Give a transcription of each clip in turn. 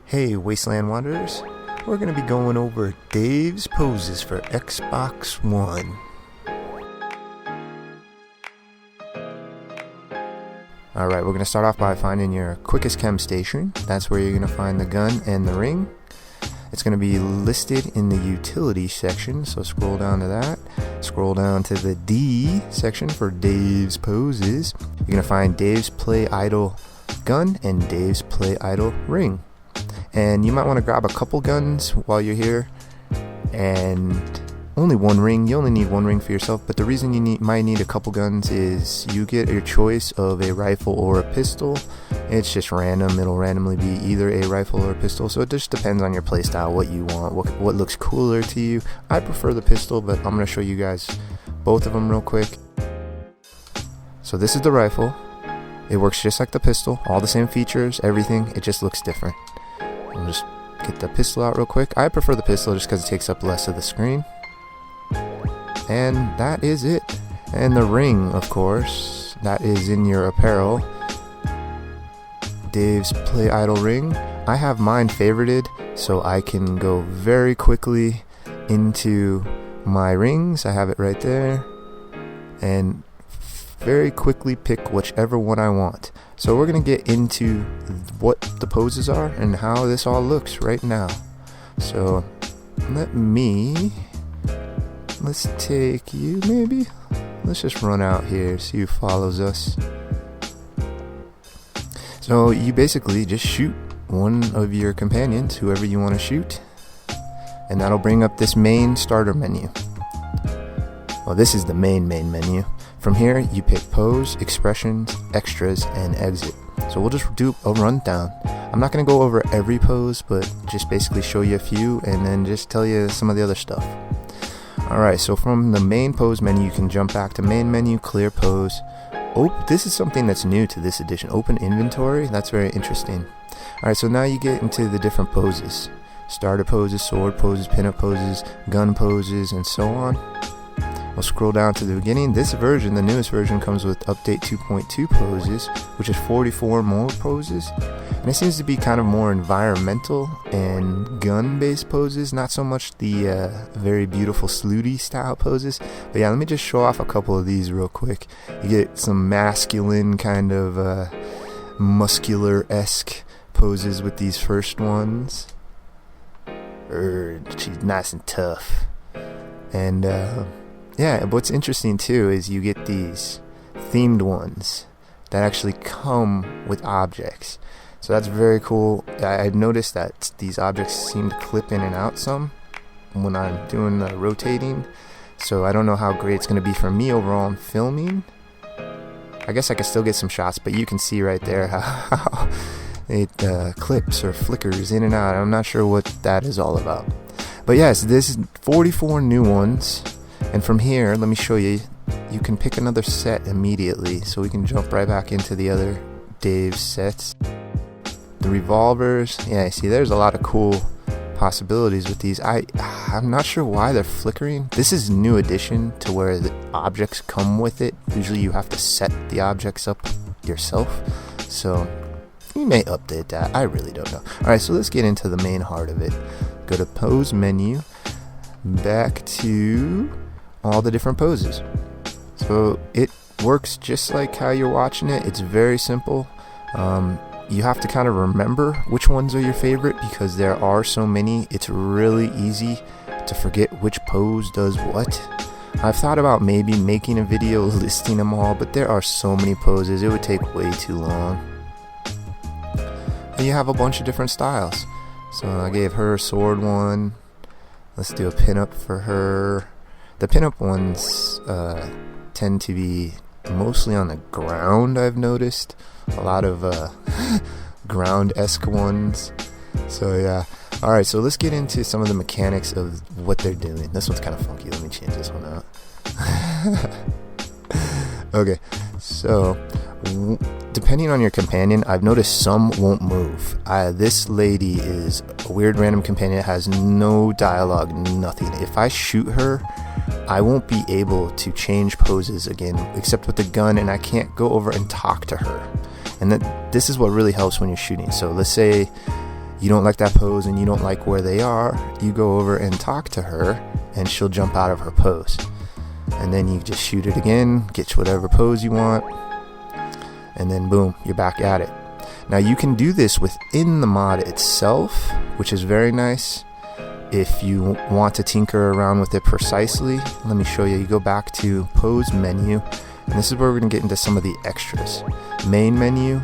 Hey Wasteland Wanderers, we're going to be going over Dave's poses for Xbox One. Alright, we're going to start off by finding your quickest chem station. That's where you're going to find the gun and the ring. It's going to be listed in the utility section, so scroll down to that. Scroll down to the D section for Dave's poses. You're going to find Dave's play idle gun and Dave's play idle ring. And you might want to grab a couple guns while you're here, and only one ring. You only need one ring for yourself, but the reason you might need a couple guns is you get your choice of a rifle or a pistol. It's just random. It'll randomly be either a rifle or a pistol, so it just depends on your playstyle, what you want, what looks cooler to you. I prefer the pistol, but I'm going to show you guys both of them real quick. So this is the rifle. It works just like the pistol, all the same features, everything. It just looks different. I'll just get the pistol out real quick. I prefer the pistol just because it takes up less of the screen. And that is it. And the ring, of course, that is in your apparel. Dave's play idle ring. I have mine favorited, so I can go very quickly into my rings. I have it right there. And very quickly pick whichever one I want. So we're going to get into what the poses are and how this all looks right now. So let's take you maybe. Let's just run out here, see who follows us. So you basically just shoot one of your companions, whoever you want to shoot, and that'll bring up this main starter menu. Well, this is the main menu. From here, you pick pose, expressions, extras, and exit. So we'll just do a rundown. I'm not going to go over every pose, but just basically show you a few and then just tell you some of the other stuff. Alright, so from the main pose menu, you can jump back to main menu, clear pose. Oh, this is something that's new to this edition. Open inventory, that's very interesting. Alright, so now you get into the different poses. Starter poses, sword poses, pinup poses, gun poses, and so on. We'll scroll down to the beginning. This version, the newest version, comes with update 2.2 poses, which is 44 more poses. And it seems to be kind of more environmental and gun-based poses, not so much the very beautiful slooty style poses. But yeah, let me just show off a couple of these real quick. You get some masculine kind of muscular-esque poses with these first ones. She's nice and tough. And yeah, what's interesting too is you get these themed ones that actually come with objects. So that's very cool. I've noticed that these objects seem to clip in and out some when I'm doing the rotating. So I don't know how great it's going to be for me overall in filming. I guess I can still get some shots, but you can see right there how it clips or flickers in and out. I'm not sure what that is all about. But yes, this is 44 new ones. And from here, let me show you, you can pick another set immediately, so we can jump right back into the other Dave sets. The revolvers, yeah, see there's a lot of cool possibilities with these. I'm not sure why they're flickering. This is new addition to where the objects come with it. Usually you have to set the objects up yourself, so you may update that. I really don't know. Alright, so let's get into the main heart of it. Go to pose menu, back to all the different poses. So it works just like how you're watching it. It's very simple. You have to kind of remember which ones are your favorite because there are so many. It's really easy to forget which pose does what. I've thought about maybe making a video listing them all, but there are so many poses it would take way too long. And you have a bunch of different styles. So I gave her a sword one. Let's do a pinup for her. The pinup ones tend to be mostly on the ground, I've noticed. A lot of ground-esque ones. So yeah. Alright, so let's get into some of the mechanics of what they're doing. This one's kind of funky. Let me change this one out. Okay, so depending on your companion, I've noticed some won't move. This lady is a weird random companion that has no dialogue, nothing. If I shoot her, I won't be able to change poses again except with the gun, and I can't go over and talk to her. And this is what really helps when you're shooting. So let's say you don't like that pose and you don't like where they are, you go over and talk to her and she'll jump out of her pose. And then you just shoot it again, get whatever pose you want, and then boom, you're back at it. Now you can do this within the mod itself, which is very nice. If you want to tinker around with it precisely, let me show you. You go back to pose menu, and this is where we're going to get into some of the extras. Main menu,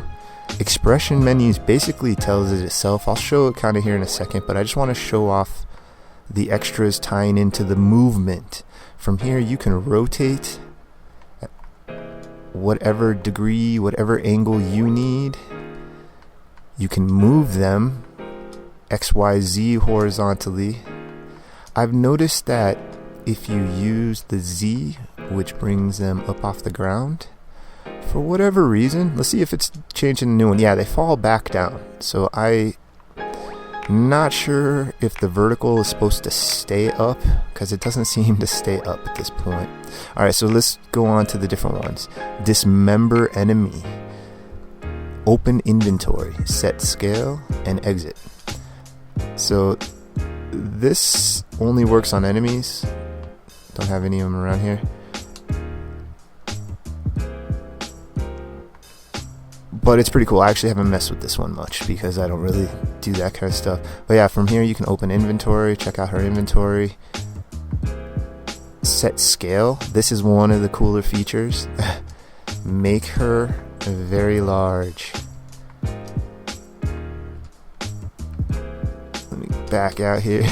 expression menus basically tells it itself. I'll show it kind of here in a second, but I just want to show off the extras tying into the movement. From here you can rotate at whatever degree, whatever angle you need. You can move them XYZ horizontally. I've noticed that if you use the Z, which brings them up off the ground, for whatever reason, let's see if it's changing the new one. Yeah, they fall back down. So I'm not sure if the vertical is supposed to stay up, because it doesn't seem to stay up at this point. Alright, so let's go on to the different ones. Dismember enemy, open inventory, set scale, and exit. So this only works on enemies. Don't have any of them around here. But it's pretty cool. I actually haven't messed with this one much because I don't really do that kind of stuff. But yeah, from here you can open inventory, check out her inventory. Set scale. This is one of the cooler features. Make her very large. Let me back out here.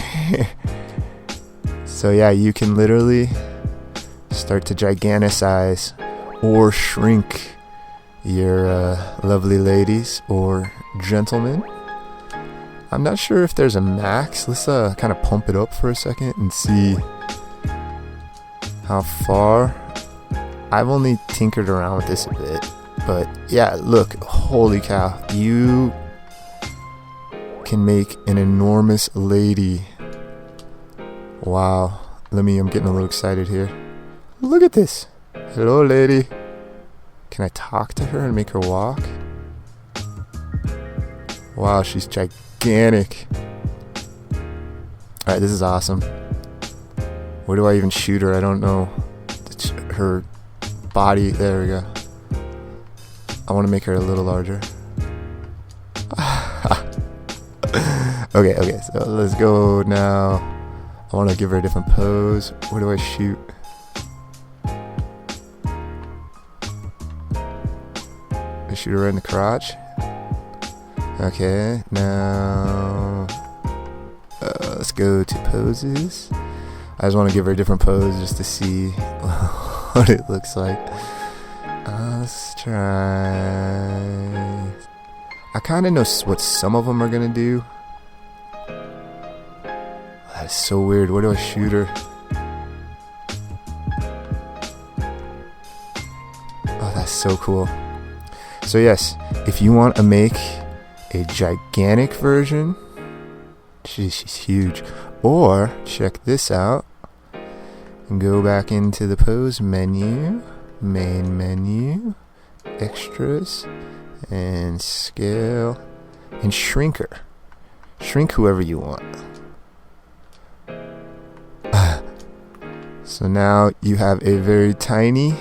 So yeah, you can literally start to giganticize or shrink your lovely ladies or gentlemen. I'm not sure if there's a max. Let's kind of pump it up for a second and see how far. I've only tinkered around with this a bit, but yeah, look, holy cow, you can make an enormous lady. Wow, I'm getting a little excited here. Look at this. Hello, lady. Can I talk to her and make her walk? Wow, she's gigantic. Alright, this is awesome. Where do I even shoot her? I don't know. Her body, there we go. I want to make her a little larger. Okay, so let's go now. I want to give her a different pose. Where do I shoot? I shoot her right in the crotch. Okay, now let's go to poses. I just want to give her a different pose just to see what it looks like. Let's try. I kind of know what some of them are gonna do. That's so weird. Where do I shoot her? Oh, that's so cool. So yes, if you want to make a gigantic version, she's huge. Or check this out. Go back into the pose menu, main menu, extras, and scale, and shrink her. Shrink whoever you want. So now you have a very teeny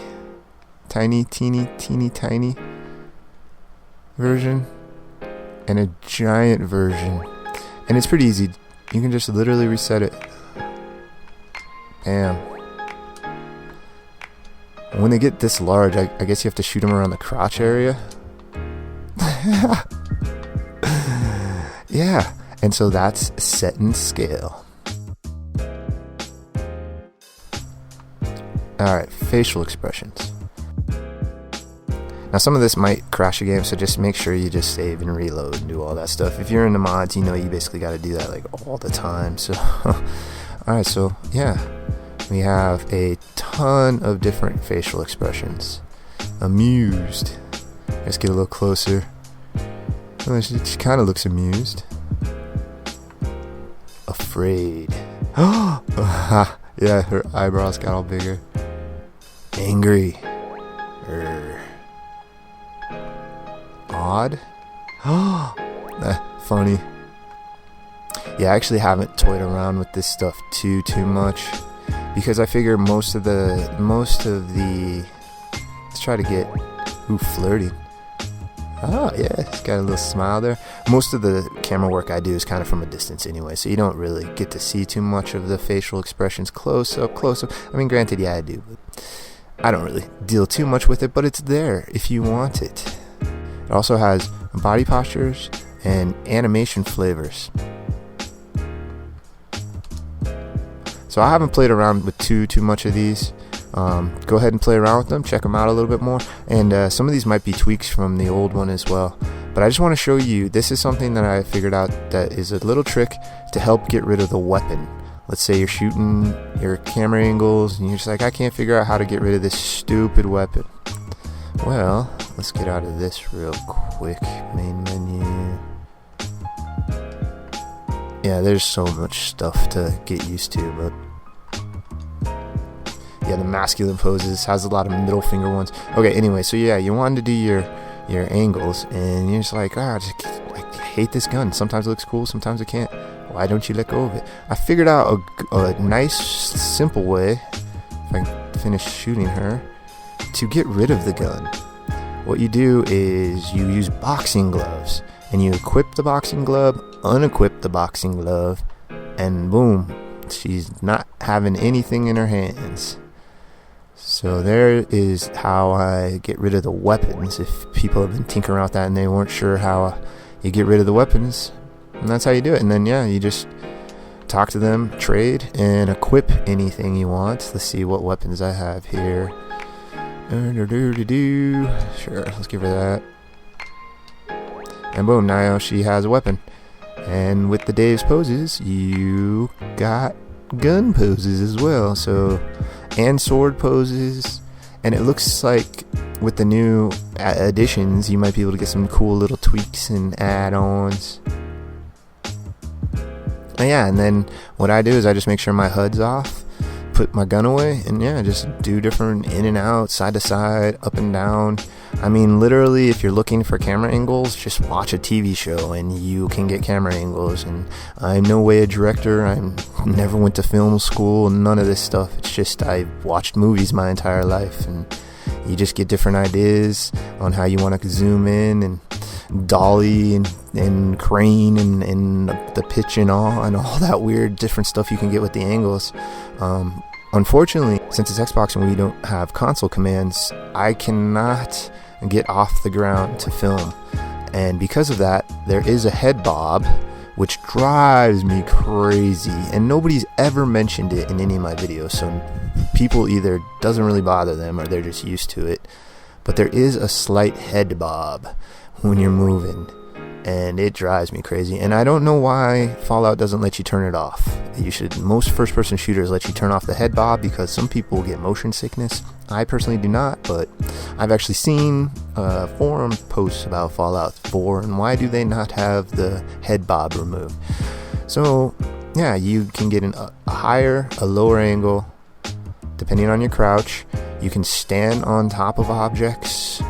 tiny version and a giant version. And it's pretty easy. You can just literally reset it. Bam. When they get this large, I guess you have to shoot them around the crotch area. Yeah, and so that's set and scale. Alright, facial expressions. Now some of this might crash a game, so just make sure you just save and reload and do all that stuff. If you're in the mods, you know you basically got to do that like all the time. So, alright, so yeah, we have a ton of different facial expressions. Amused. Let's get a little closer. Oh, she kind of looks amused. Afraid. Yeah, her eyebrows got all bigger. Angry. Odd. Funny. Yeah, I actually haven't toyed around with this stuff too much, because I figure most of the let's try to get flirty. Oh yeah, he's got a little smile there. Most of the camera work I do is kind of from a distance anyway, so you don't really get to see too much of the facial expressions close up. I mean, granted, yeah, I do, but I don't really deal too much with it, but it's there if you want it. It also has body postures and animation flavors. So I haven't played around with too much of these. Go ahead and play around with them, check them out a little bit more, and some of these might be tweaks from the old one as well. But I just want to show you, this is something that I figured out that is a little trick to help get rid of the weapon. Let's say you're shooting your camera angles and you're just like, I can't figure out how to get rid of this stupid weapon. Well, let's get out of this real quick. Main menu. Yeah, there's so much stuff to get used to, but yeah, the masculine poses has a lot of middle finger ones. Okay, anyway, so yeah, you wanted to do your angles, and you're just like, I hate this gun. Sometimes it looks cool, sometimes it can't. Why don't you let go of it? I figured out a nice, simple way, if I can finish shooting her, to get rid of the gun. What you do is you use boxing gloves, and you equip the boxing glove, unequip the boxing glove, and boom, she's not having anything in her hands. So there is how I get rid of the weapons. If people have been tinkering around with that and they weren't sure how you get rid of the weapons, and that's how you do it. And then yeah, you just talk to them, trade, and equip anything you want. Let's see what weapons I have here. Sure, let's give her that. And boom, now she has a weapon. And with the Dave's poses, you got gun poses as well. So, and sword poses. And it looks like with the new additions, you might be able to get some cool little tweaks and add-ons. Yeah, and then what I do is I just make sure my HUD's off, put my gun away, and yeah, just do different in and out, side to side, up and down. I mean, literally, if you're looking for camera angles, just watch a TV show and you can get camera angles. And I'm no way a director. I never went to film school, none of this stuff. It's just I watched movies my entire life, and you just get different ideas on how you want to zoom in and dolly and crane and the pitch and all that weird different stuff you can get with the angles. Unfortunately, since it's Xbox and we don't have console commands, I cannot get off the ground to film. And because of that, there is a head bob, which drives me crazy. And nobody's ever mentioned it in any of my videos, so people either doesn't really bother them or they're just used to it. But there is a slight head bob when you're moving, and it drives me crazy. And I don't know why Fallout doesn't let you turn it off. Most first-person shooters let you turn off the head bob because some people get motion sickness. I personally do not, but I've actually seen forum posts about Fallout 4 and why do they not have the head bob removed. So yeah, you can get a higher, a lower angle depending on your crouch. You can stand on top of objects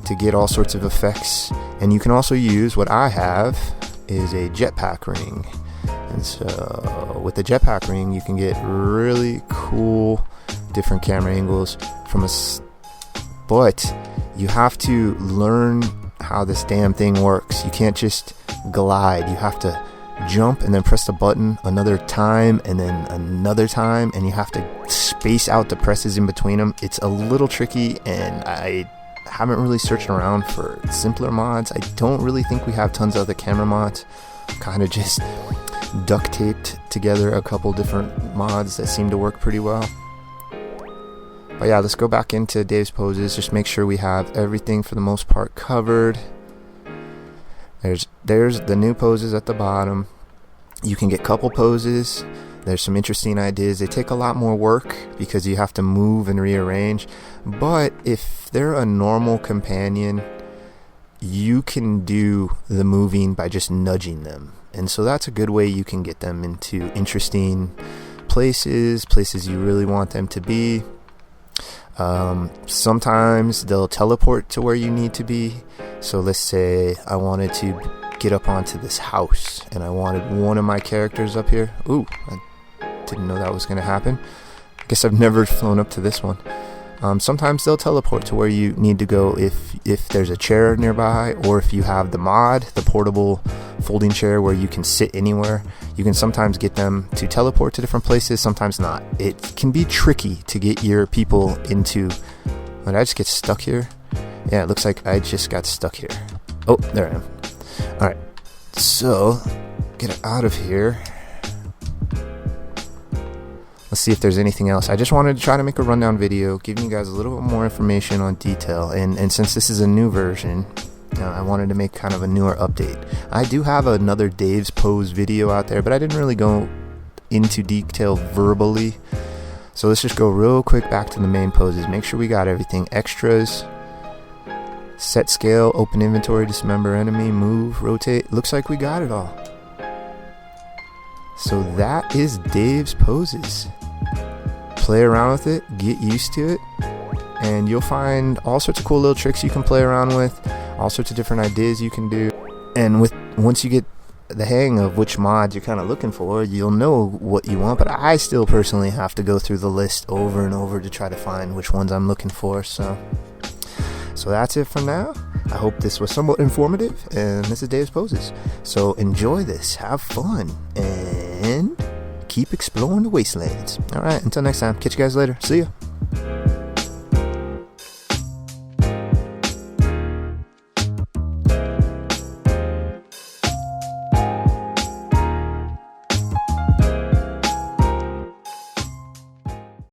to get all sorts of effects, and you can also use what I have is a jetpack ring. And so with the jetpack ring you can get really cool different camera angles but you have to learn how this damn thing works. You can't just glide, you have to jump and then press the button another time and then another time, and you have to space out the presses in between them. It's a little tricky, and I haven't really searched around for simpler mods. I don't really think we have tons of other camera mods. Kind of just duct taped together a couple different mods that seem to work pretty well. But yeah, let's go back into Dave's poses. Just make sure we have everything for the most part covered. There's the new poses at the bottom. You can get couple poses. There's some interesting ideas. They take a lot more work because you have to move and rearrange. But if they're a normal companion, you can do the moving by just nudging them. And so that's a good way you can get them into interesting places you really want them to be. Sometimes they'll teleport to where you need to be. So let's say I wanted to get up onto this house, and I wanted one of my characters up here. Ooh, I didn't know that was going to happen. I guess I've never flown up to this one. Sometimes they'll teleport to where you need to go if there's a chair nearby, or if you have the mod, the portable folding chair where you can sit anywhere. You can sometimes get them to teleport to different places, sometimes not. It can be tricky to get your people into... Did I just get stuck here? Yeah, it looks like I just got stuck here. Oh, there I am. Alright, so get out of here. Let's see if there's anything else. I just wanted to try to make a rundown video, giving you guys a little bit more information on detail. And since this is a new version, I wanted to make kind of a newer update. I do have another Dave's Pose video out there, but I didn't really go into detail verbally. So let's just go real quick back to the main poses. Make sure we got everything. Extras, set scale, open inventory, dismember enemy, move, rotate. Looks like we got it all. So that is Dave's Poses. Play around with it, get used to it, and you'll find all sorts of cool little tricks you can play around with, all sorts of different ideas you can do. And once you get the hang of which mods you're kind of looking for, you'll know what you want. But I still personally have to go through the list over and over to try to find which ones I'm looking for. So that's it for now. I hope this was somewhat informative, and this is Dave's Poses. So enjoy this, have fun, and keep exploring the wastelands. Alright, until next time, catch you guys later. See ya.